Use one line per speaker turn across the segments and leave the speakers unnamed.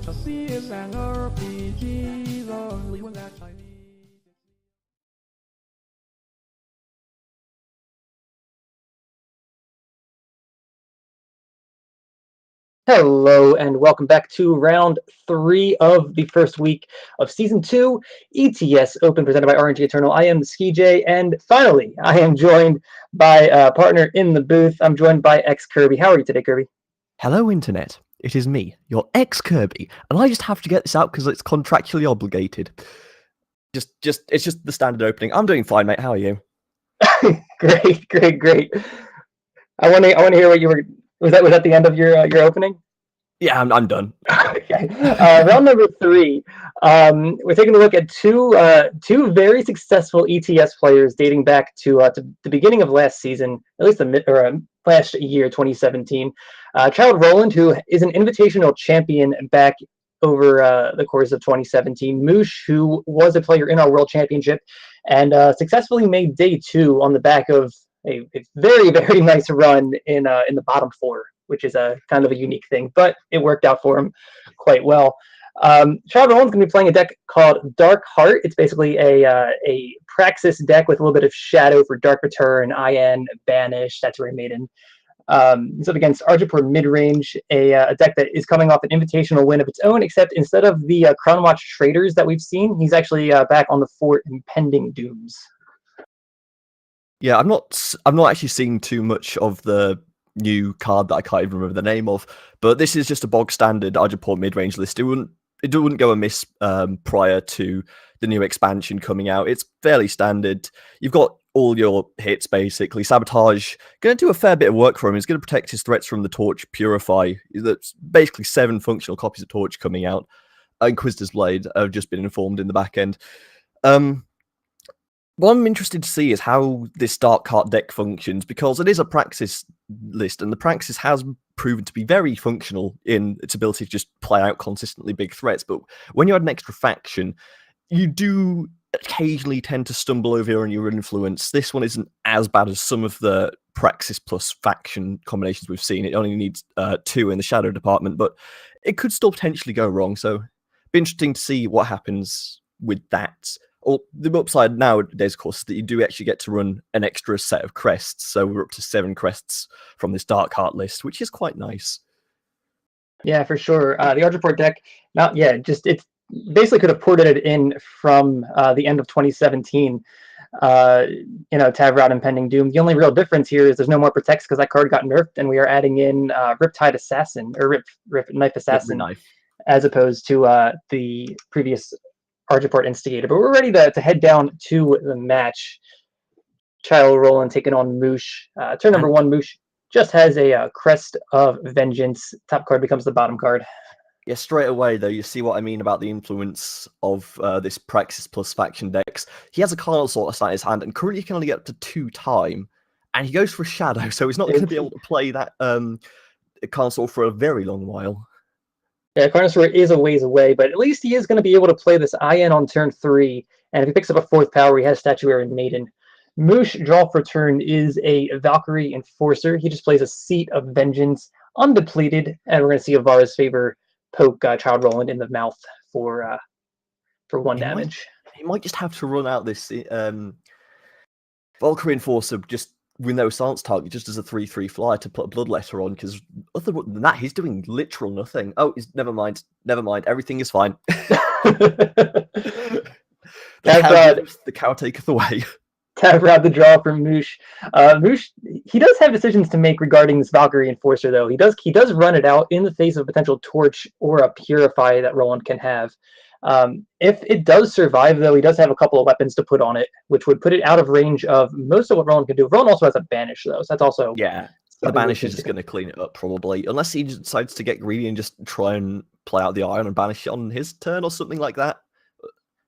Hello and welcome back to round 3 of the first week of season 2 ETS Open presented by aReNGee Eternal. I am TheSkeeJay, and finally I am joined by a partner in the booth. I'm joined by ExKirby. How are you today, Kirby?
Hello, Internet. It is me, your ExKirby, and I just have to get this out because it's contractually obligated. It's just the standard opening. I'm doing fine, mate. How are you?
Great. I want to hear what you were. Was that the end of your opening?
Yeah, I'm done.
Okay. Round number 3. We're taking a look at two very successful ETS players dating back to the beginning of last season, at least last year, 2017. childroland, who is an invitational champion back over the course of 2017. Mouche, who was a player in our World Championship and successfully made day 2 on the back of a very nice run in the bottom 4, which is a kind of a unique thing, but it worked out for him quite well. childroland's going to be playing a deck called Dark Heart. It's basically a Praxis deck with a little bit of Shadow for Dark Return, IN, Banish, Statuary Maiden. It's up against Arjapur Midrange, a deck that is coming off an invitational win of its own, except instead of the Crown Watch Traders that we've seen, he's actually back on the 4 Impending Dooms.
Yeah, I'm not actually seeing too much of the new card that I can't even remember the name of, but this is just a bog standard Arjapur mid-range list. It wouldn't go amiss prior to the new expansion coming out. It's fairly standard. You've got all your hits basically. Sabotage going to do a fair bit of work for him. He's going to protect his threats from the Torch, Purify. That's basically 7 functional copies of Torch coming out. Inquisitor's Blade, I've just been informed in the back end. What I'm interested to see is how this Dark Heart deck functions, because it is a Praxis list, and the Praxis has proven to be very functional in its ability to just play out consistently big threats. But when you add an extra faction, you do occasionally tend to stumble over your influence. This one isn't as bad as some of the Praxis plus faction combinations we've seen. It only needs 2 in the Shadow department, but it could still potentially go wrong. So it'd be interesting to see what happens with that. Or the upside nowadays, of course, is that you do actually get to run an extra set of crests. So we're up to 7 crests from this Dark Heart list, which is quite nice.
Yeah, for sure. The Arjapur deck, it's basically could have ported it in from the end of 2017. Tavrod Impending Doom. The only real difference here is there's no more Protects because that card got nerfed, and we are adding in Riptide Assassin, or Rip Knife Assassin, Knife, as opposed to the previous Arjapur Instigator. But we're ready to head down to the match. childroland taking on Mouche. Turn number 1, Mouche just has a Crest of Vengeance. Top card becomes the bottom card.
Yeah, straight away, though, you see what I mean about the influence of this Praxis plus faction decks. He has a Carnal Assault in his hand, and currently he can only get up to 2 time, and he goes for a Shadow, so he's not going to be able to play that Carnal Assault for a very long while.
Yeah, Carnal Assault is a ways away, but at least he is going to be able to play this IN on turn 3, and if he picks up a 4th power, he has Statuary Maiden. Mouche, draw for turn, is a Valkyrie Enforcer. He just plays a Seat of Vengeance, undepleted, and we're going to see Avara's Favor poke childroland in the mouth for 1 damage.
He might just have to run out this Valkyrie Enforcer just with no silence target, just as a 3/3 flyer to put a Bloodletter on, because other than that, he's doing literal nothing. Oh, never mind. Everything is fine. The cow taketh away.
Tavrod the draw from Mouche. Mouche, he does have decisions to make regarding this Valkyrie Enforcer, though. He does run it out in the face of a potential Torch or a Purify that Roland can have. If it does survive, though, he does have a couple of weapons to put on it, which would put it out of range of most of what Roland can do. Roland also has a Banish, though, so that's also...
Yeah, the Banish is just going to clean it up, probably. Unless he decides to get greedy and just try and play out the Iron and Banish it on his turn or something like that.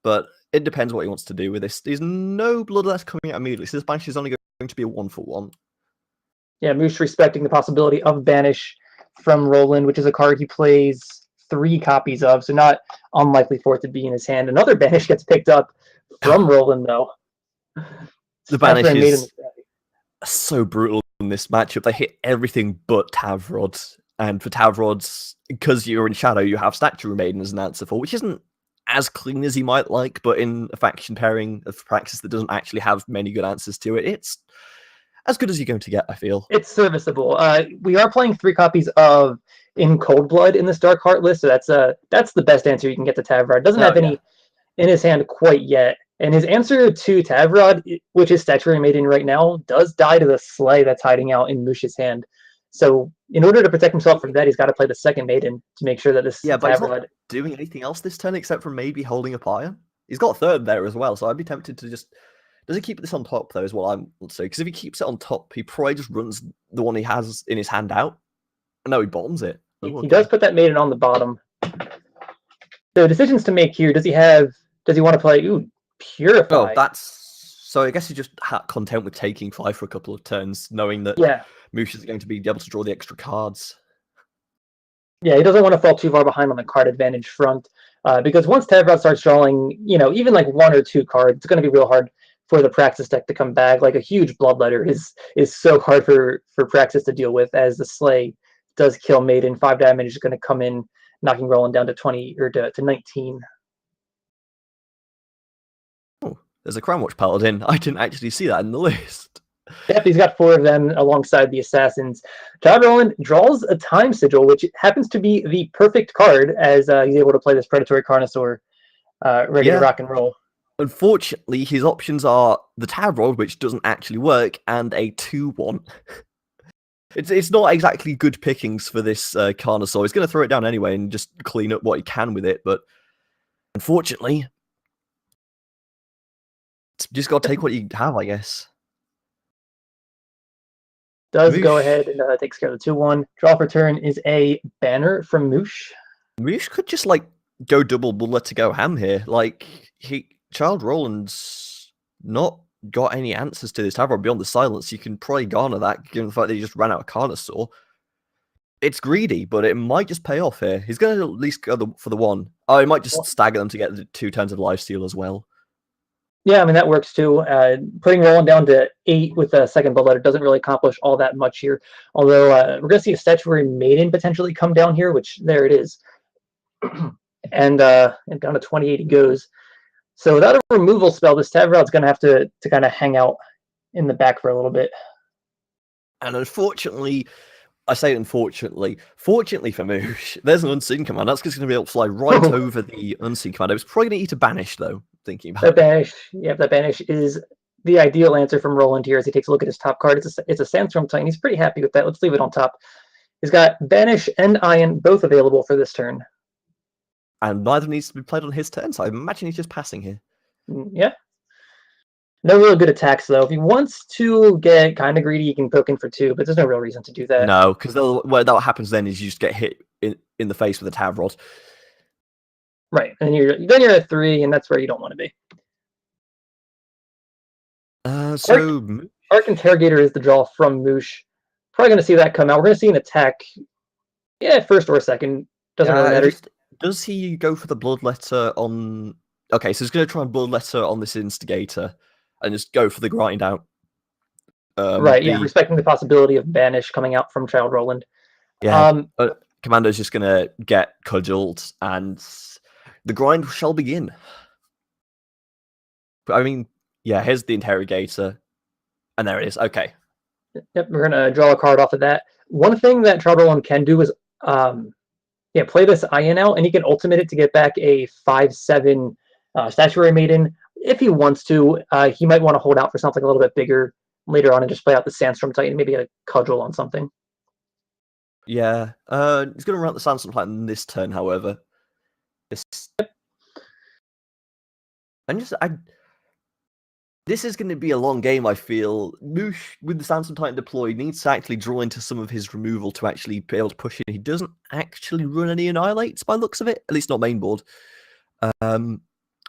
But it depends what he wants to do with this. There's no Bloodlust coming out immediately, so this Banish is only going to be a 1-for-1.
Yeah, Mouche respecting the possibility of Banish from Roland, which is a card he plays 3 copies of, so not unlikely for it to be in his hand. Another Banish gets picked up from Roland, though.
The Banish is so brutal in this matchup. They hit everything but Tavrod. And for Tavrod's, because you're in Shadow, you have Statue Maiden as an answer for, which isn't as clean as you might like, but in a faction pairing of Praxis that doesn't actually have many good answers to it, it's as good as you're going to get, I feel.
It's serviceable. We are playing 3 copies of In Cold Blood in this Dark Heart list, so that's the best answer you can get to Tavrod. Doesn't have any in his hand quite yet. And his answer to Tavrod, which is Statuary Maiden right now, does die to the Slay that's hiding out in Mouche's hand. So in order to protect himself from that, he's got to play the second Maiden to make sure that this
but he's
Tavrod...
not doing anything else this turn except for maybe holding up Iron. He's got a third there as well, so I'd be tempted to just... Does he keep this on top, though, is what I'm let's say? Because if he keeps it on top, he probably just runs the one he has in his hand out. No, he bottoms it.
He does put that Maiden on the bottom. So decisions to make here. Does he want to play Purify?
Oh, so I guess he's just content with taking 5 for a couple of turns, knowing that Mouche is going to be able to draw the extra cards.
Yeah, he doesn't want to fall too far behind on the card advantage front, because once Tavrod starts drawing, even like 1 or 2 cards, it's going to be real hard for the Praxis deck to come back. Like a huge Bloodletter is so hard for Praxis to deal with, as the Slay does kill Maiden. 5 damage is going to come in, knocking Roland down to 20 or to 19.
Oh, there's a Crownwatch Paladin. I didn't actually see that in the list.
Yep, he's got 4 of them alongside the Assassins. Todd Roland draws a Time Sigil, which happens to be the perfect card, as he's able to play this Predatory Carnosaur ready to rock and roll.
Unfortunately, his options are the Tavrod, which doesn't actually work, and a 2/1. It's not exactly good pickings for this Carnosaur. He's going to throw it down anyway and just clean up what he can with it, but unfortunately, it's just got to take what you have, I guess.
Does Mouche go ahead and takes care of the 2/1. Draw for turn is a Banner from Mouche.
Mouche could just go double bullet to go ham here. Child Roland's not got any answers to this Tavrod beyond the silence. You can probably garner that, given the fact that he just ran out of Carnosaur. It's greedy, but it might just pay off here. He's going to at least go for the 1. Oh, he might just stagger them to get the 2 turns of lifesteal as well.
Yeah, I mean, that works too. Putting Roland down to 8 with a second Bloodletter doesn't really accomplish all that much here. Although we're going to see a Statuary Maiden potentially come down here, which there it is. and down to 28 he goes. So without a removal spell, this Tavrod's going to have to kind of hang out in the back for a little bit.
And unfortunately, I say unfortunately, fortunately for Mouche, there's an Unseen Command. That's just going to be able to fly right over the Unseen Command. It's probably going to eat a Banish, though, thinking about
that Banish. Yeah, that Banish is the ideal answer from Roland here as he takes a look at his top card. It's a Sandstorm Titan. He's pretty happy with that. Let's leave it on top. He's got Banish and Iron both available for this turn.
And neither needs to be played on his turn, so I imagine he's just passing here.
Yeah. No real good attacks, though. If he wants to get kind of greedy, he can poke in for 2, but there's no real reason to do that.
No, because what happens then is you just get hit in the face with a Tavrod.
Right, and then you're at 3, and that's where you don't want to be. Arc Interrogator is the draw from Mouche. Probably going to see that come out. We're going to see an attack, first or second. Doesn't really matter.
Does he go for the Bloodletter on... Okay, so he's going to try and Bloodletter on this Instigator and just go for the grind out.
Respecting the possibility of Banish coming out from Child Roland.
Yeah, Commando's just going to get cudgeled and the grind shall begin. But I mean, here's the Interrogator. And there it is. Okay.
Yep, we're going to draw a card off of that. One thing that Child Roland can do is... play this Iron out, and he can ultimate it to get back a 5/7 Statuary Maiden. If he wants to, he might want to hold out for something a little bit bigger later on and just play out the Sandstorm Titan, maybe a Cudgel on something.
Yeah, he's going to run out the Sandstorm Titan this turn, however. This is going to be a long game, I feel. Mouche, with the Sandstorm Titan deployed, needs to actually draw into some of his removal to actually be able to push in. He doesn't actually run any Annihilates by the looks of it, at least not main board.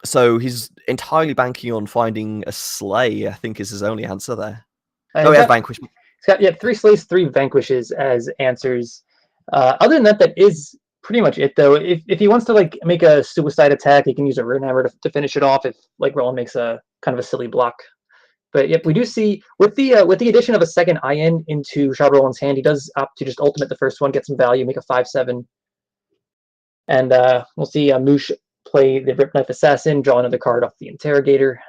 So he's entirely banking on finding a Slay, I think is his only answer there. Vanquish.
He's got 3 Slays, 3 Vanquishes as answers. Other than that, that is pretty much it, though. If he wants to make a suicide attack, he can use a Rune Hammer to finish it off if Roland makes a kind of a silly block. But yep, we do see with the addition of a second Iron into childroland's hand, he does opt to just ultimate the first one, get some value, make a 5/7, and we'll see Mouche play the Rip Knife Assassin, draw another card off the Interrogator.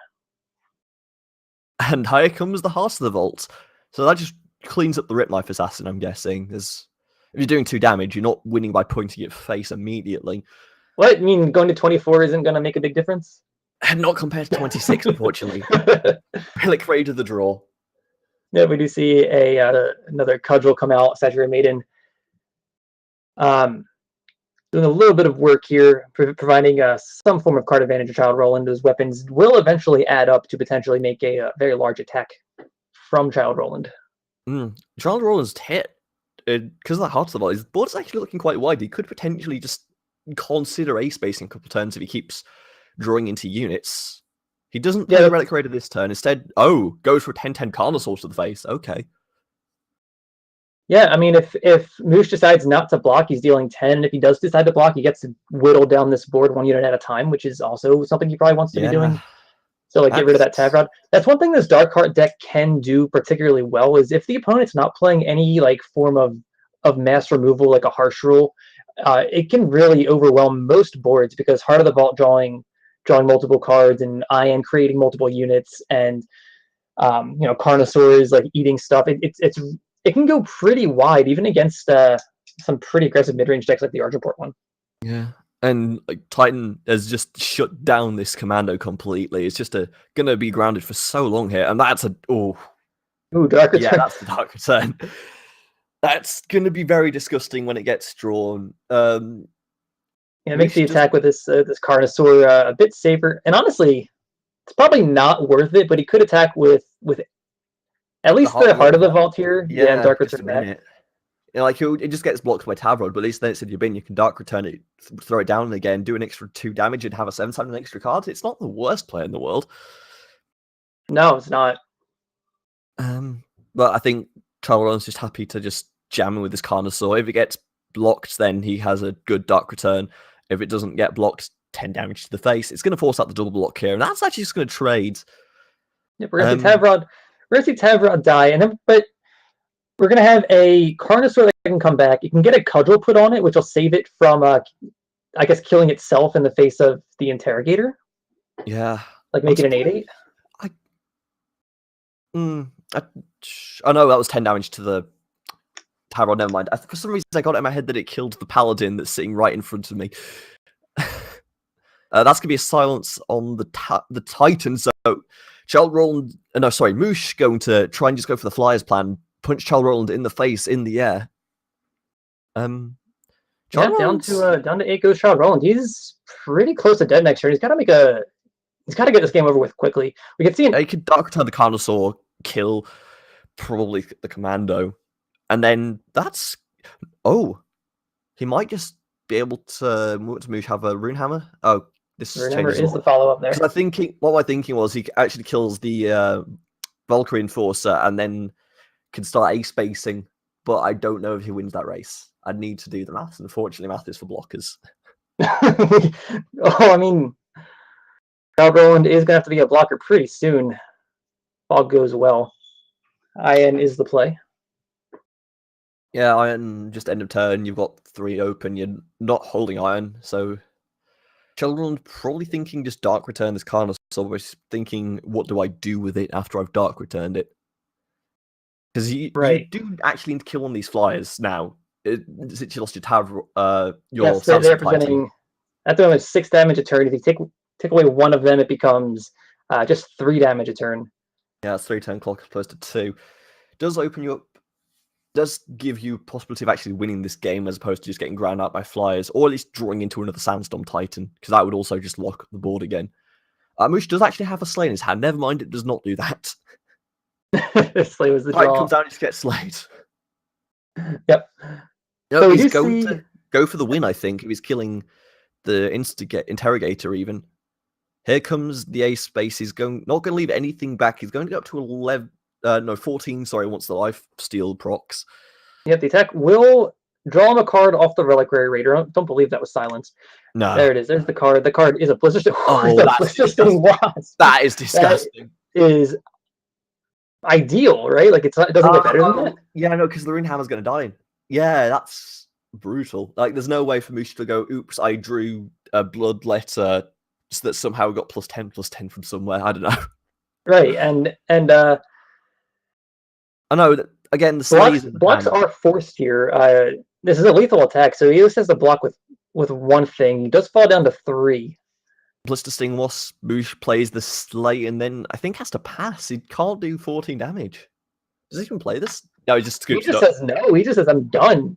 And here comes the Heart of the Vault. So that just cleans up the Rip Knife Assassin, I'm guessing. If you're doing 2 damage, you're not winning by pointing it face immediately.
What? You mean going to 24 isn't going to make a big difference?
And not compared to 26, unfortunately. Relic Raid of the draw.
Yeah, we do see another Cudgel come out, Saturated Maiden. Doing a little bit of work here, providing some form of card advantage to childroland. Those weapons will eventually add up to potentially make a very large attack from childroland.
Childroland's hit, because of the Heart of the Vault, his board's actually looking quite wide. He could potentially just consider ace-basing a couple turns if he keeps drawing into units. He doesn't play the Relic Raider this turn. Instead, goes for a 10/10 Carnosaur to the face. Okay.
Yeah, I mean, if Mouche decides not to block, he's dealing 10. And if he does decide to block, he gets to whittle down this board 1 unit at a time, which is also something he probably wants to be doing. So, like, get rid of that Tavrod. That's one thing this Dark Heart deck can do particularly well, is if the opponent's not playing any, like, form of mass removal, like a Harsh Rule, it can really overwhelm most boards, because Heart of the Vault drawing multiple cards, and Iron creating multiple units, and, Carnosaurs, like, eating stuff. It can go pretty wide, even against some pretty aggressive mid-range decks like the Argentport one.
Yeah, and like, Titan has just shut down this commando completely. It's just going to be grounded for so long here, and that's Dark Return. Yeah, that's the Dark Return. That's going to be very disgusting when it gets drawn.
Yeah, it makes the attack with this Carnosaur a bit safer, and honestly, it's probably not worth it. But he could attack with at least the Heart of the Vault here. Yeah, Dark Return back.
Like it just gets blocked by Tavrod, but at least then it's in your bin. You can Dark Return it, throw it down again, do an extra 2 damage, and have a 7/7 an extra card. It's not the worst play in the world.
No, it's not.
But I think childroland's just happy to just jam with this Carnosaur. If it gets blocked, then he has a good Dark Return. If it doesn't get blocked, 10 damage to the face. It's going to force out the double block here, and that's actually just going to trade.
Yeah, we're going to see Tavrod. We're going to see Tavrod die, but we're going to have a Carnosaur that can come back. You can get a Cudgel put on it, which will save it from, I guess, killing itself in the face of the Interrogator.
Yeah.
Like make it an 8/8.
Oh no, that was 10 damage to the Tavrod. Never mind. For some reason, I got it in my head that it killed the Paladin that's sitting right in front of me. That's going to be a silence on the Titan, so Mouche going to try and just go for the Flyers plan, punch childroland in the face in the air.
Down to 8 goes childroland. He's pretty close to dead next turn. He's got to get this game over with quickly. We can see
he could Dark Return the Carnosaur, kill probably the Commando, and then that's he might just be able to Mouche have a Rune Hammer. This
is the follow-up there.
What my thinking was he actually kills the Valkyrie Enforcer and then can start ace-basing, but I don't know if he wins that race. I'd need to do the math. Unfortunately, math is for blockers.
I mean, childroland is going to have to be a blocker pretty soon. If all goes well. Iron is the play.
Yeah, Iron, just end of turn. You've got 3 open. You're not holding Iron, so childroland probably thinking just Dark Return this Carnosaur, but thinking, what do I do with it after I've Dark Returned it? Because you do actually need to kill one of these Flyers now. Since you lost your
they're presenting at the moment 6 damage a turn. If you take away one of them, it becomes just 3 damage a turn.
Yeah, it's 3 turn clock as opposed to 2. Does open you up. Does give you possibility of actually winning this game as opposed to just getting ground out by Flyers, or at least drawing into another Sandstorm Titan, because that would also just lock up the board again. Mouche does actually have a Slay in his hand. Never mind, it does not do that.
Slay was the draw.
It comes down and just gets slayed.
Yep.
No, so he's going to go for the win, I think, if he's killing the Interrogator even. Here comes the ace space. He's not going to leave anything back. He's going to go up to 14, once the life steal procs.
Yep, the attack will draw him a card off the Reliquary Raider. Don't believe that was silenced.
No.
There it is. There's the card. The card is a Blizzard.
That is disgusting.
That is ideal, right? Like it doesn't get better than that.
Yeah, no, because the Runehammer's going to die. Yeah, that's brutal. Like, there's no way for Mouche to go, oops, I drew a blood letter that somehow got +10/+10 from somewhere. I don't know.
Right, and
I know that, again, the slays
blocks are forced here. This is a lethal attack, so he just has to block with one thing. He does fall down to 3.
Blister Sting Wasp, Mouche plays the Slay and then I think has to pass. He can't do 14 damage. Does he even play this? No, he just scoops
He just says no. He just says, I'm done.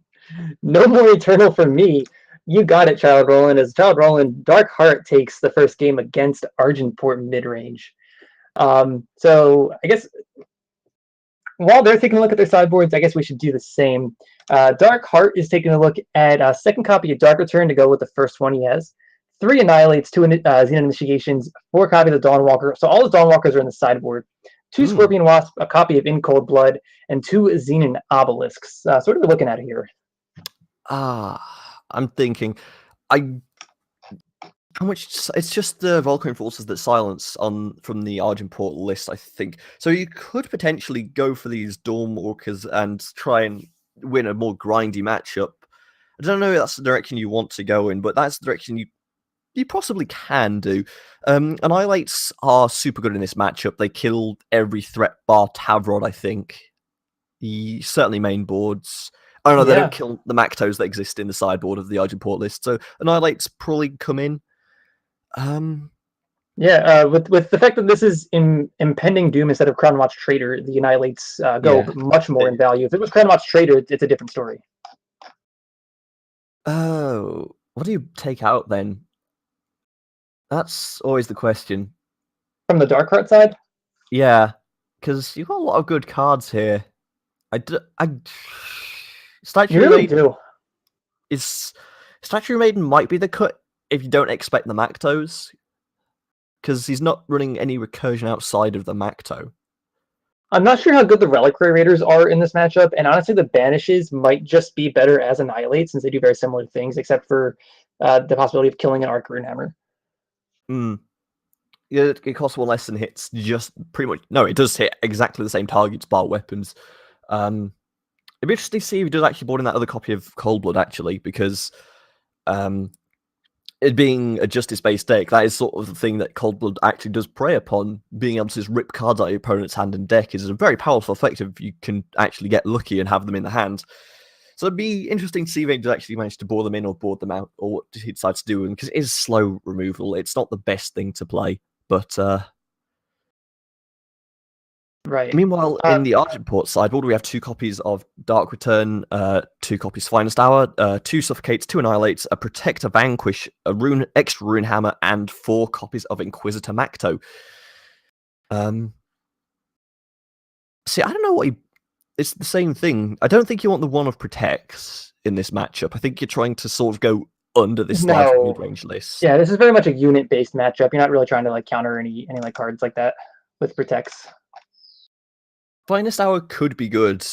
No more Eternal for me. You got it, childroland. As childroland, Dark Heart takes the first game against Argenport mid-range. So I guess while they're taking a look at their sideboards, I guess we should do the same. Dark Heart is taking a look at a second copy of Dark Return to go with the first one he has. 3 Annihilates, 2 Xenon Initiations, 4 copies of Dawnwalker. So all the Dawnwalkers are in the sideboard. 2 Scorpion Wasp, a copy of In Cold Blood, and 2 Xenon Obelisks. So what are we looking at here?
I'm thinking, how much? It's just the Valkyrie Forces that silence from the Argenport list, I think. So you could potentially go for these Dawnwalkers and try and win a more grindy matchup. I don't know if that's the direction you want to go in, but that's the direction you possibly can do. Annihilates are super good in this matchup. They killed every threat bar Tavrod, I think. He certainly main boards. Oh no, they don't kill the Mactos that exist in the sideboard of the Argenport list. So Annihilates probably come in.
With the fact that this is Impending Doom instead of Crown Watch Trader, the Annihilates go much more in value. If it was Crown Watch Trader, it's a different story.
Oh, what do you take out then? That's always the question.
From the Dark Heart side?
Yeah, because you've got a lot of good cards here. Statue
really
Maiden Statue Maiden might be the cut if you don't expect the Mactos, because he's not running any recursion outside of the Macto.
I'm not sure how good the Reliquary Raiders are in this matchup, and honestly, the Banishes might just be better as Annihilate since they do very similar things, except for the possibility of killing an Arc Runehammer.
Yeah, it costs 1 less than hits. Just pretty much no, it does hit exactly the same targets bar weapons. It'd be interesting to see if he does actually board in that other copy of Cold Blood, actually, because it being a justice-based deck, that is sort of the thing that Cold Blood actually does prey upon. Being able to just rip cards out of your opponent's hand and deck is a very powerful effect if you can actually get lucky and have them in the hand. So it'd be interesting to see if he does actually manage to board them in or board them out, or what he decides to do, because it is slow removal. It's not the best thing to play, but
right.
Meanwhile, in the Argenport sideboard, we have 2 copies of Dark Return, 2 copies of Finest Hour, 2 Suffocates, 2 Annihilates, a Protect, a Vanquish, a extra Rune Hammer, and 4 copies of Inquisitor Macto. See, I don't know what it's the same thing. I don't think you want the one of Protects in this matchup. I think you're trying to sort of go under this large mid-range list.
Yeah, this is very much a unit-based matchup. You're not really trying to counter any cards like that with Protects.
Finest Hour could be good.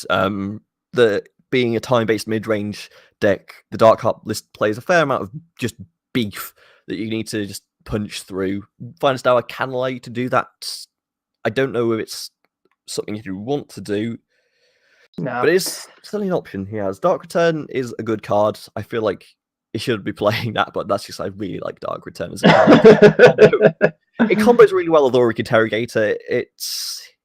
Being a time-based mid-range deck, the Dark Heart list plays a fair amount of just beef that you need to just punch through. Finest Hour can allow you to do that. I don't know if it's something you want to do, but it's certainly an option he has. Dark Return is a good card. I feel like he should be playing that, but that's just I really like Dark Return as a card. It combos really well with Auric Interrogator.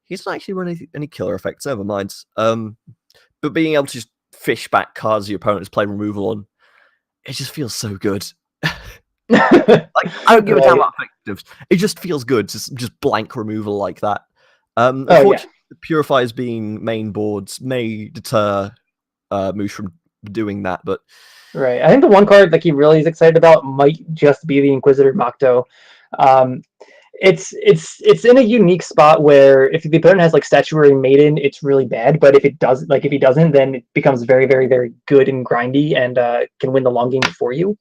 He's not actually running any killer effects, never mind. But being able to just fish back cards your opponent's play removal on, it just feels so good. I don't give a damn about effectives. It just feels good, just blank removal like that. Unfortunately, Purifiers being main boards may deter Mouche from doing that, but
right. I think the one card he really is excited about might just be the Inquisitor Macto. It's in a unique spot where if the opponent has Statuary Maiden, it's really bad. But if he doesn't, then it becomes very, very, very good and grindy and can win the long game for you.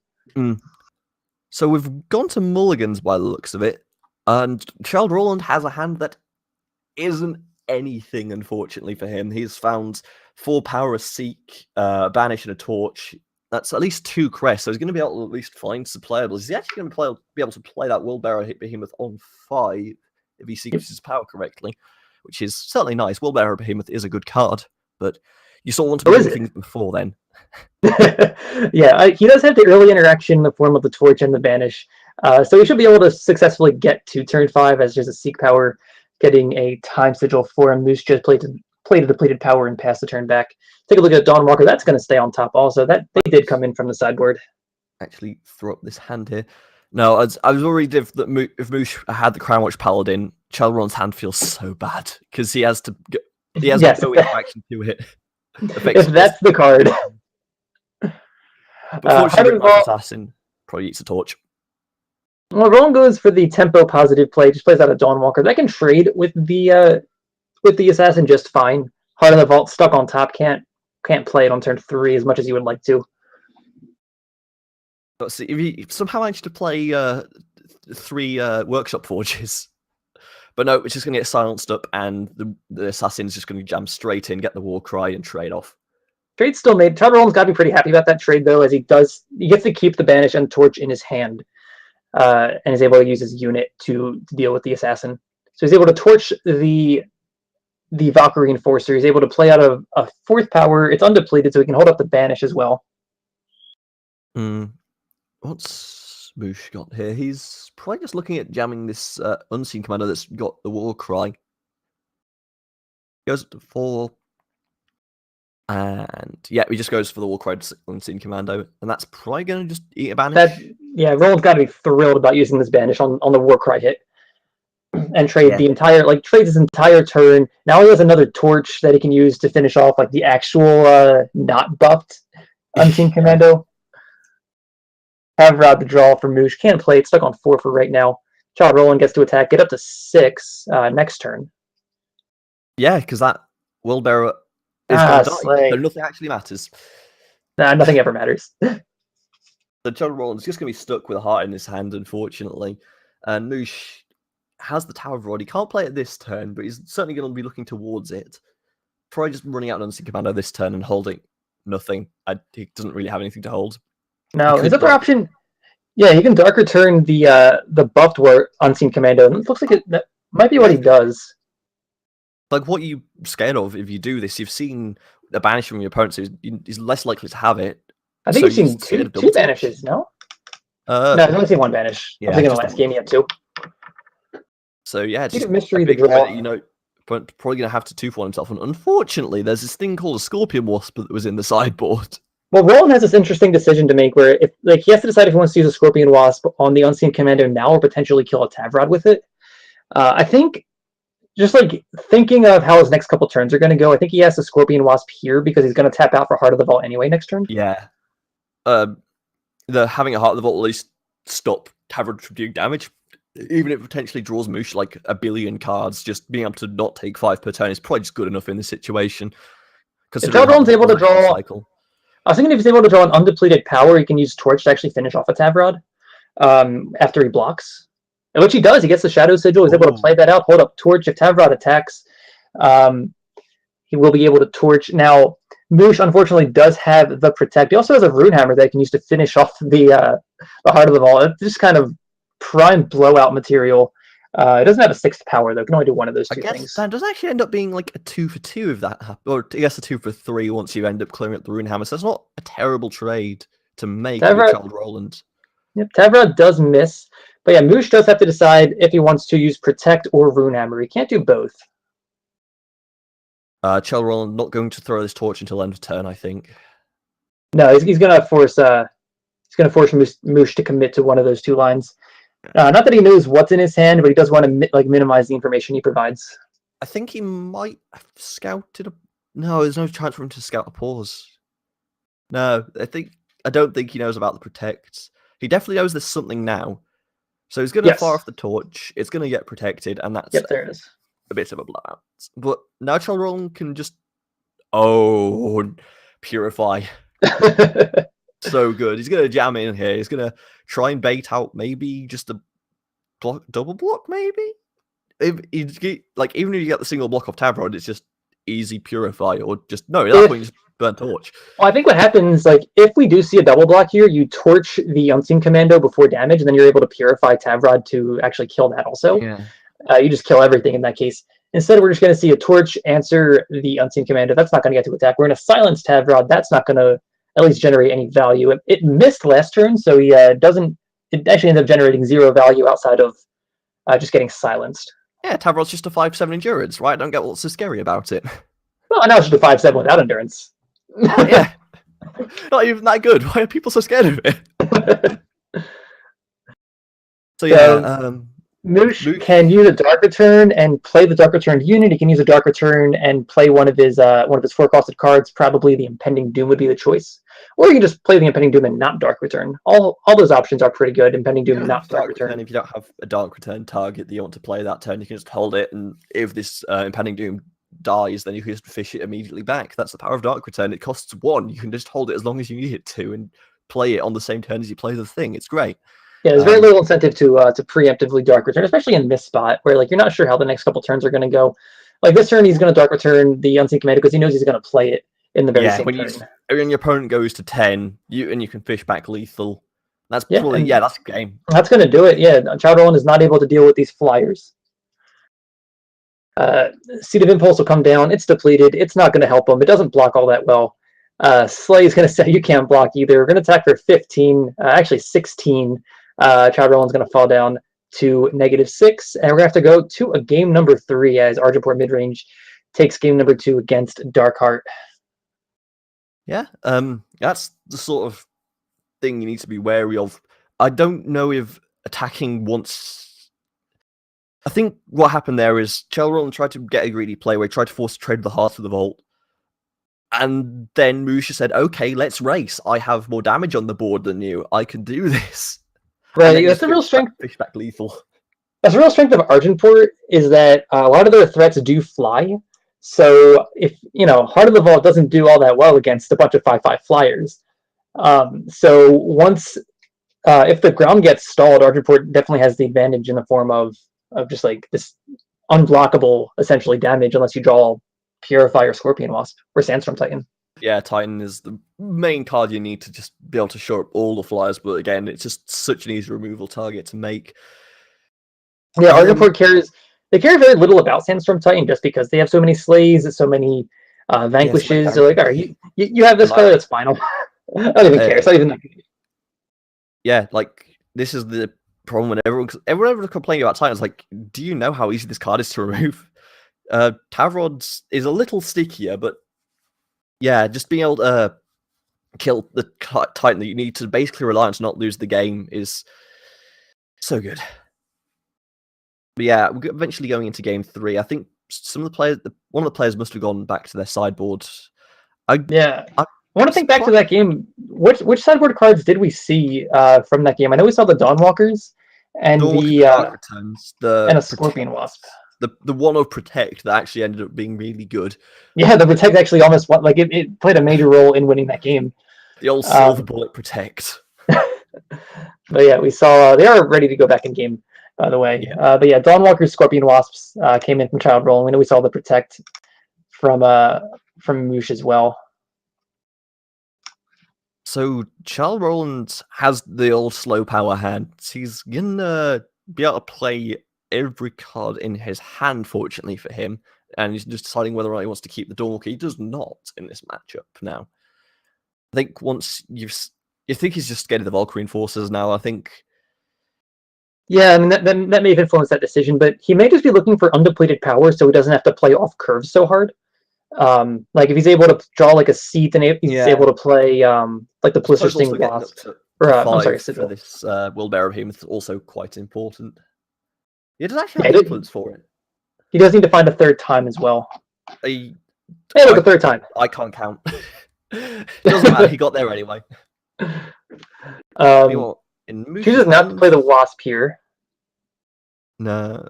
So we've gone to mulligans by the looks of it, and childroland has a hand that isn't anything, unfortunately for him. He's found 4 Power, a Seek, a Banish, and a Torch. That's at least 2 crests, so he's going to be able to at least find some playables. He's actually going to be able to play that Willbearer hit Behemoth on 5 if he seeks his power correctly. which is certainly nice. Wheelbarrow Behemoth is a good card, but you sort of want to be doing things before then.
Yeah, he does have the early interaction in the form of the Torch and the Banish, so he should be able to successfully get to turn 5 as just a Seek Power, getting a Time Sigil for him. Mouche just played a depleted power and pass the turn back. Take a look at Dawnwalker. That's going to stay on top also. That they did come in from the sideboard.
Actually, throw up this hand here. No, I was worried if Mouche had the Crown Watch Paladin, Childroland's hand feels so bad because he has to go into action to it.
If that's the card.
But fortunately, Assassin probably eats a torch.
Well, Roland goes for the tempo positive play. Just plays out a Dawnwalker. That can trade with the Assassin just fine. Heart of the Vault stuck on top. Can't play it on turn 3 as much as you would like to.
But see, if you somehow managed to play 3 Workshop Forges, but no, it's just going to get silenced up, and the Assassin is just going to jam straight in, get the Warcry, and trade off.
Trade's still made. Childroland's got to be pretty happy about that trade, though, as he gets to keep the Banish and Torch in his hand, and is able to use his unit to deal with the Assassin. So he's able to torch the Valkyrie Enforcer. He's able to play out a 4th power. It's undepleted, so he can hold up the Banish as well.
What's Mouche got here? He's probably just looking at jamming this Unseen Commander that's got the Warcry. Goes up to 4. And yeah, he just goes for the Warcry Unseen Commando, and that's probably going to just eat a Banish.
Roland's got to be thrilled about using this Banish on the Warcry hit, and trade trades his entire turn. Now he has another Torch that he can use to finish off like the actual not buffed Unseen Commando. Have Rod the draw for Mouche. Can't play it. Stuck on 4 for right now. Roland gets to attack. Get up to 6 next turn.
Yeah, because that Wheelbarrow is going to die. So nothing actually matters.
Nah, nothing ever matters.
So Roland's just going to be stuck with a heart in his hand, unfortunately. And Mouche has the Tower of Rod. He can't play it this turn, but he's certainly going to be looking towards it. Probably just running out an Unseen Commando this turn and holding nothing. He doesn't really have anything to hold.
No, his other option, he can Dark Return the buffed Unseen Commando, and it looks like that might be what he does.
Like, what are you scared of if you do this? You've seen a Banish from your opponent, so he's less likely to have it.
I think you've seen two Banishes, no? No, I've only seen 1 Banish. I think in the last game he had 2.
So yeah, it's just
mystery
a big draw. Probably going to have to 2-for-1 himself. And unfortunately, there's this thing called a Scorpion Wasp that was in the sideboard.
Well, Roland has this interesting decision to make where he has to decide if he wants to use a Scorpion Wasp on the Unseen Commando now or potentially kill a Tavrod with it. I think, just thinking of how his next couple turns are going to go, I think he has a Scorpion Wasp here because he's going to tap out for Heart of the Vault anyway next turn.
Yeah. Having a Heart of the Vault will at least stop Tavrod from doing damage. Even if it potentially draws Mouche like a billion cards, just being able to not take 5 per turn is probably just good enough in this situation.
If Childroland's able to draw... I was thinking if he's able to draw an undepleted power, he can use Torch to actually finish off a Tavrod after he blocks. And which he does. He gets the Shadow Sigil. He's able to play that out, hold up Torch. If Tavrod attacks, he will be able to Torch. Now, Mouche, unfortunately, does have the Protect. He also has a Runehammer that he can use to finish off the Heart of the Vault. It's just kind of prime blowout material. It doesn't have a 6th power, though. It can only do one of those two things.
That does actually end up being like a 2-for-2 if that happens. Or I guess a 2-for-3 once you end up clearing up the Runehammer. So it's not a terrible trade to make with Child Roland.
Yep, Tavrod does miss. But yeah, Mouche does have to decide if he wants to use Protect or Runehammer. He can't do both.
Child Roland not going to throw this Torch until end of turn, I think.
No, he's going to force Mouche to commit to one of those 2 lines. Not that he knows what's in his hand, but he does want to minimize the information he provides.
I think he might have scouted a... No, there's no chance for him to scout a pause. No, I don't think he knows about the Protects. He definitely knows there's something now. So he's going to fire off the Torch. It's going to get protected, and that's
there it is.
A bit of a blowout. But now Child Roland can just... Purify. So good. He's going to jam in here. He's going to try and bait out maybe just a double block, maybe? Even if you get the single block off Tavrod, it's just easy Purify, or just... No, at that point, you just burn Torch.
Well, I think what happens, if we do see a double block here, you Torch the Unseen Commando before damage, and then you're able to Purify Tavrod to actually kill that also.
Yeah.
You just kill everything in that case. Instead, we're just going to see a Torch answer the Unseen Commander. That's not going to get to attack. We're going to silence Tavrod. That's not going to at least generate any value. It missed last turn, so he doesn't. It actually ends up generating 0 value outside of just getting silenced.
Yeah, Tavrod's just a 5/7 endurance, right? I don't get what's so scary about it.
Well, now it's just a 5/7 without endurance.
Yeah, not even that good. Why are people so scared of it? So yeah,
Mouche can use a Dark Return and play the Dark Return unit. He can use a Dark Return and play one of his 4-costed cards. Probably the Impending Doom would be the choice, or you can just play the Impending Doom and not Dark Return. All those options are pretty good. Impending Doom and not Dark Return.
If you don't have a Dark Return target that you want to play that turn, you can just hold it, and if this Impending Doom dies, then you can just fish it immediately back. That's the power of Dark Return. It costs 1. You can just hold it as long as you need it to, and play it on the same turn as you play the thing. It's great.
Yeah, there's very little incentive to preemptively Dark Return, especially in this spot where like you're not sure how the next couple turns are going to go. Like this turn, he's going to Dark Return the Unseen Commander because he knows he's going to play it in the very same turn.
When your opponent goes to 10, you can fish back lethal. That's probably that's a game.
That's going to do it. Yeah, childroland is not able to deal with these flyers. Seed of Impulse will come down. It's depleted. It's not going to help him. It doesn't block all that well. Slay is going to say you can't block either. We're going to attack for 15, actually 16. childroland's going to fall down to -6, and we're going to have to go to a game number 3 as Argenport midrange takes game number 2 against Darkheart.
Yeah, that's the sort of thing you need to be wary of. I don't know if attacking once. I think what happened there is childroland tried to get a greedy play where he tried to force a trade of the Heart of the Vault. And then Mouche said, okay, let's race. I have more damage on the board than you. I can do this.
Right, that's the real strength.
Fish back lethal.
That's the real strength of Argenport is that a lot of their threats do fly. So if Heart of the Vault doesn't do all that well against a bunch of 5/5 flyers. So once if the ground gets stalled, Argenport definitely has the advantage in the form of just like this unblockable essentially damage unless you draw Purify or Scorpion Wasp or Sandstorm Titan.
Yeah, Titan is the main card you need to just be able to show up all the flyers, but again, it's just such an easy removal target to make.
Yeah, Argenport cares. They care very little about Sandstorm Titan just because they have so many slays, so many vanquishes. They're like, all right, you have this color, that's final. I don't even care. It's not even that good.
Yeah, like this is the problem when everyone complaining about Titans. Like, do you know how easy this card is to remove? Tavrod is a little stickier, but yeah, just being able to kill the Titan that you need to basically rely on to not lose the game is so good. But yeah, we're eventually going into game 3. I think some of the players, one of the players must have gone back to their sideboard. I
want to think back to that game. Which sideboard cards did we see from that game? I know we saw the Dawnwalkers and and a Scorpion Wasp.
The one of Protect that actually ended up being really good.
Yeah, the Protect actually almost won. Like it played a major role in winning that game.
The old Silver Bullet Protect.
But yeah, we saw they are ready to go back in game. By the way, but yeah, Dawnwalkers, Scorpion Wasps came in from childroland. We know we saw the Protect from Mouche as well.
So childroland has the old slow power hand. He's gonna be able to play every card in his hand, fortunately for him, and he's just deciding whether or not he wants to keep the Dawnwalker. He does not in this matchup now. I think once you think he's just scared of the Valkyrie Enforcers now. I think.
Yeah, I mean that may have influenced that decision, but he may just be looking for undepleted power, so he doesn't have to play off curves so hard. Like if he's able to draw like a Seath, and he's able to play like the Blistersting Wasp. I'm sorry,
for this World Bearer Behemoth is also quite important. Yeah, does actually have influence for it.
He does need to find a third time as well.
A
third time.
I can't count. It doesn't matter. He got there anyway.
Chooses not to play the Wasp here.
No.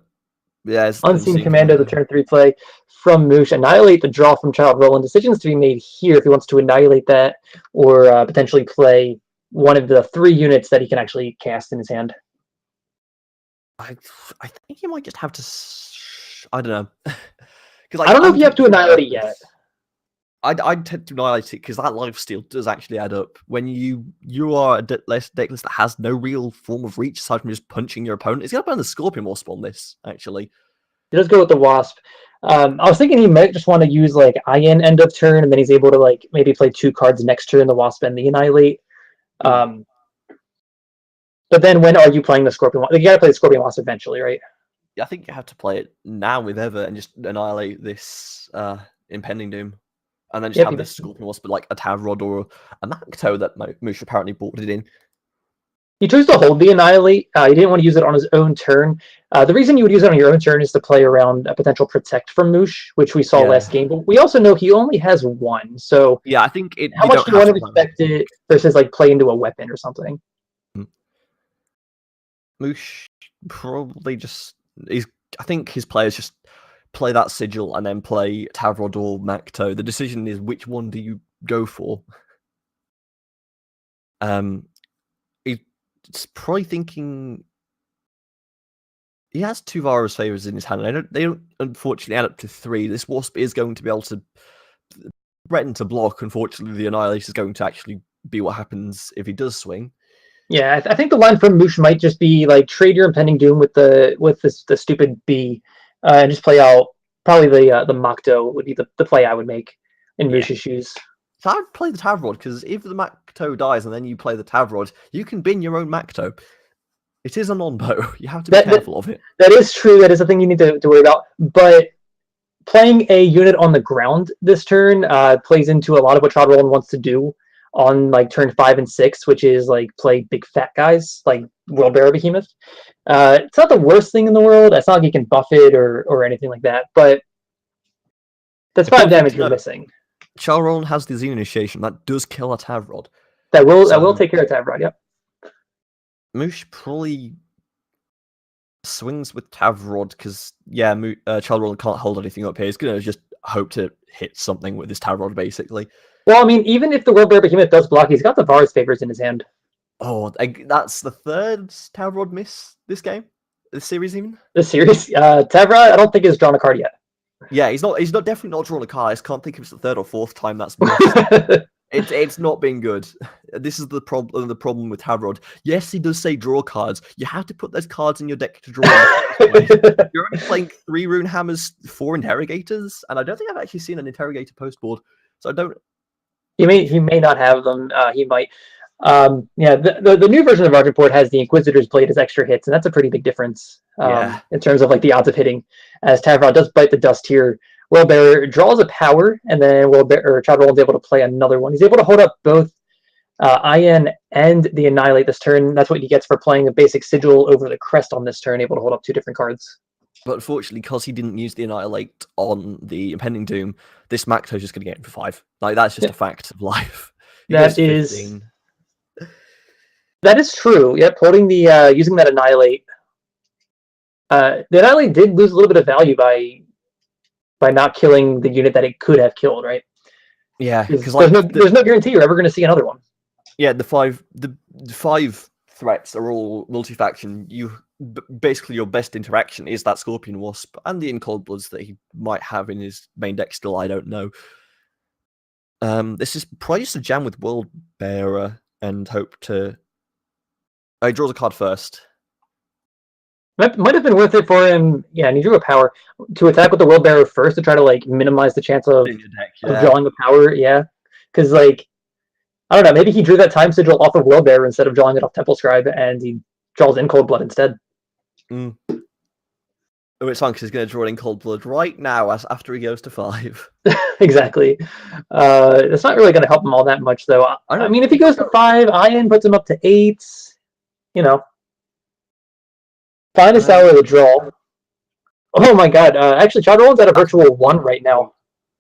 Yeah,
Unseen Commando, the turn 3 play from Mouche. Annihilate the draw from childroland. Decisions to be made here if he wants to annihilate that or potentially play one of the 3 units that he can actually cast in his hand.
I think he might just have to. I don't know.
I don't know if you have to annihilate it yet.
I'd tend to annihilate it because that lifesteal does actually add up. When you are a deck list that has no real form of reach aside from just punching your opponent, it's going to burn the Scorpion Wasp on this, actually.
He does go with the Wasp. I was thinking he might just want to use like IN end of turn, and then he's able to like maybe play 2 cards next turn, the Wasp and the Annihilate. But then when are you playing the Scorpion? You gotta play the Scorpion Wasp eventually, right?
I think you have to play it now with Ever and just annihilate this Impending Doom. And then just have this Scorpion Wasp like a Tavrod or a Macto that Mouche apparently boarded in.
He chose to hold the Annihilate. He didn't want to use it on his own turn. The reason you would use it on your own turn is to play around a potential Protect from Mouche, which we saw last game. But we also know he only has 1, so
yeah, I think
how much do you want to expect it versus like play into a weapon or something?
Mouche probably just I think his players just play that Sigil and then play Tavrod or Macto. The decision is which one do you go for. He's probably thinking he has 2 Vara's favors in his hand. They don't unfortunately add up to 3. This Wasp is going to be able to threaten to block. Unfortunately, the Annihilation is going to actually be what happens if he does swing.
Yeah, I think the line from Mouche might just be like trade your Impending Doom with the stupid B, and just play out probably the Macto would be the play I would make in Mouche's shoes.
So I'd play the Tavrod, because if the Macto dies and then you play the Tavrod, you can bin your own Macto. It is a non-bow. You have to be careful of it.
That is true. That is a thing you need to worry about. But playing a unit on the ground this turn plays into a lot of what childroland wants to do on like turn 5 and 6, which is like play big fat guys like World-Bearer Behemoth. It's not the worst thing in the world. It's not like you can buff it or anything like that, but that's 5 damage you're missing.
childroland has the Z initiation that does kill a Tavrod.
That will take care of Tavrod. Yep.
Mouche probably swings with Tavrod because childroland can't hold anything up here. He's gonna just hope to hit something with his Tavrod basically.
Well, I mean, even if the World-Bearer Behemoth does block, he's got the Vara's favors in his hand.
Oh, that's the 3rd Tavrod miss this game, this series even.
This series, Tavrod, I don't think has drawn a card yet.
Yeah, he's definitely not drawn a card. I just can't think if it's the 3rd or 4th time that's missed. It's not been good. This is the problem with Tavrod. Yes, he does say draw cards. You have to put those cards in your deck to draw. You're only playing 3 Rune Hammers, 4 Interrogators, and I don't think I've actually seen an Interrogator post board. So I don't.
He may not have them. He might. The new version of Argent Port has the Inquisitors played as extra hits, and that's a pretty big difference in terms of like the odds of hitting. As Tavrod does bite the dust here, World-Bearer draws a power, and then childroland's able to play another one. He's able to hold up both IN and the Annihilate this turn. That's what he gets for playing a basic Sigil over the Crest on this turn, able to hold up 2 different cards.
But unfortunately, because he didn't use the Annihilate on the Impending Doom, this Macto's just going to get him for 5. Like, that's just a fact of life. That
is true. Yep, holding the using that Annihilate. The Annihilate did lose a little bit of value by not killing the unit that it could have killed, right?
Yeah, because
there's no guarantee you're ever going to see another one.
Yeah, the five threats are all multi-faction. Basically your best interaction is that Scorpion Wasp and the Cold Bloods that he might have in his main deck still, I don't know. This is probably just a jam with World-Bearer and hope to... he draws a card first.
Might have been worth it for him, and he drew a power to attack with the World-Bearer first to try to like minimize the chance of drawing the power, because like, I don't know, maybe he drew that Time Sigil off of World-Bearer instead of drawing it off Temple Scribe, and he draws in Cold Blood instead.
Oh, it's fun because he's going to draw in Cold Blood right now after he goes to 5.
Exactly. It's not really going to help him all that much, though. I mean, if he goes to 5, IN puts him up to 8. Finest hour of the draw. Oh my god! Actually, childroland's at a virtual 1 right now.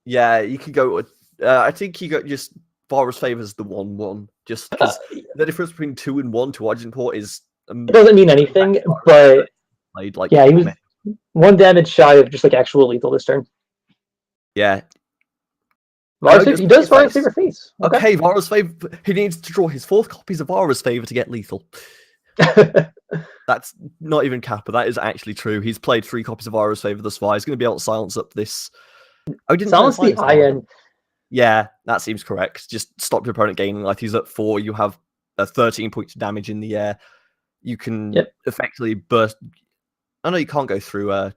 Yeah, you could go. I think you got just Vara's favors the 1/1, just because the difference between 2 and 1 to Argent Port is.
It doesn't mean anything, but he was 1 damage shy of just like actual lethal this turn.
Yeah.
He does Vara's favor face.
Okay, Vara's favor. He needs to draw his 4th copies of Vara's favor to get lethal. That's not even Kappa. That is actually true. He's played 3 copies of Vara's favor thus far. He's going to be able to silence up this.
Silence the IN.
Yeah, that seems correct. Just stop your opponent gaining life. He's at 4. You have 13 points of damage in the air. You can effectively burst. I know you can't go through a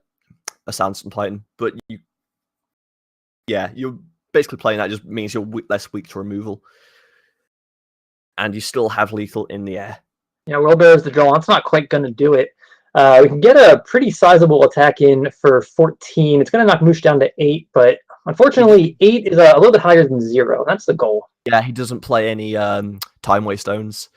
Sandstorm Titan, but you Yeah, you're basically playing that just means you're less weak to removal. And you still have lethal in the air.
Yeah, Wheelbarrow's the draw. That's not quite going to do it. We can get a pretty sizable attack in for 14. It's going to knock Mouche down to 8, but unfortunately, 8 is a little bit higher than 0. That's the goal.
Yeah, he doesn't play any time waste stones.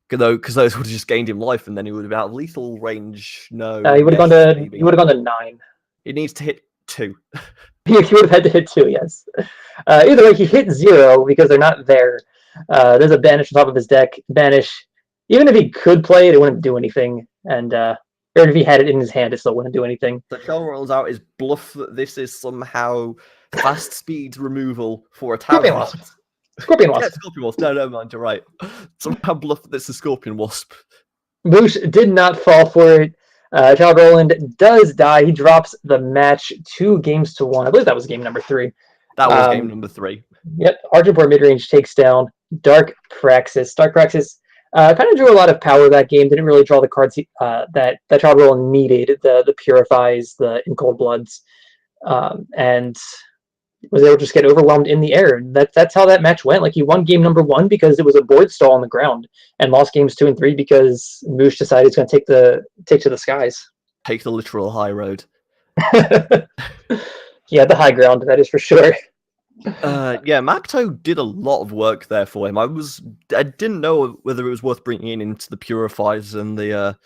Because those would have just gained him life, and then he would have been out of lethal range. No,
he would have gone to 9.
He needs to hit 2.
He would have had to hit 2, yes. Either way, he hit 0 because they're not there. There's a banish on top of his deck. Banish, even if he could play it, it wouldn't do anything. And or if he had it in his hand, it still wouldn't do anything.
The show rolls out his bluff that this is somehow fast speed removal for a tower.
Scorpion Wasp.
Yeah, Scorpion Wasp. No, mind, you're right. Somehow bluff that this is Scorpion Wasp.
Mouche did not fall for it. childroland does die. He drops the match 2-1. I believe that was game number 3.
That was game number 3.
Yep. Argenport midrange takes down Dark Praxis. Dark Praxis kind of drew a lot of power that game. Didn't really draw the cards that childroland needed. The Purifies, the In Cold Bloods, and was able to just get overwhelmed in the air. That's how that match went. Like, he won game number 1 because it was a board stall on the ground, and lost games 2 and 3 because Mouche decided he's going to take to the skies.
Take the literal high road.
Yeah, the high ground, that is for sure.
Yeah, Macto did a lot of work there for him. I didn't know whether it was worth bringing into the Purifiers and the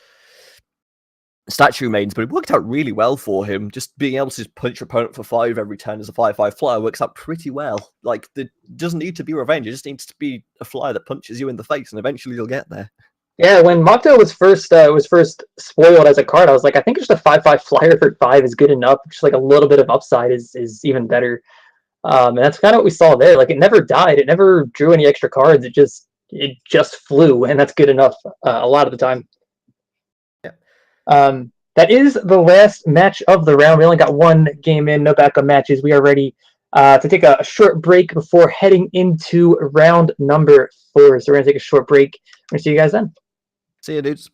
Statue Maidens, but it worked out really well for him. Just being able to just punch your opponent for 5 every turn as a 5/5 flyer works out pretty well. Like, it doesn't need to be revenge, it just needs to be a flyer that punches you in the face, and eventually you'll get there.
Yeah, when Macto was first spoiled as a card, I was like, I think just a 5/5 flyer for 5 is good enough. Just like a little bit of upside is even better. And that's kind of what we saw there. Like, it never died, it never drew any extra cards. It just flew, and that's good enough a lot of the time. Yeah. That is the last match of the round. We only got 1 game in, no backup matches. We are ready to take a short break before heading into round number 4. So we're gonna take a short break. We're gonna see you guys then.
See you, dudes.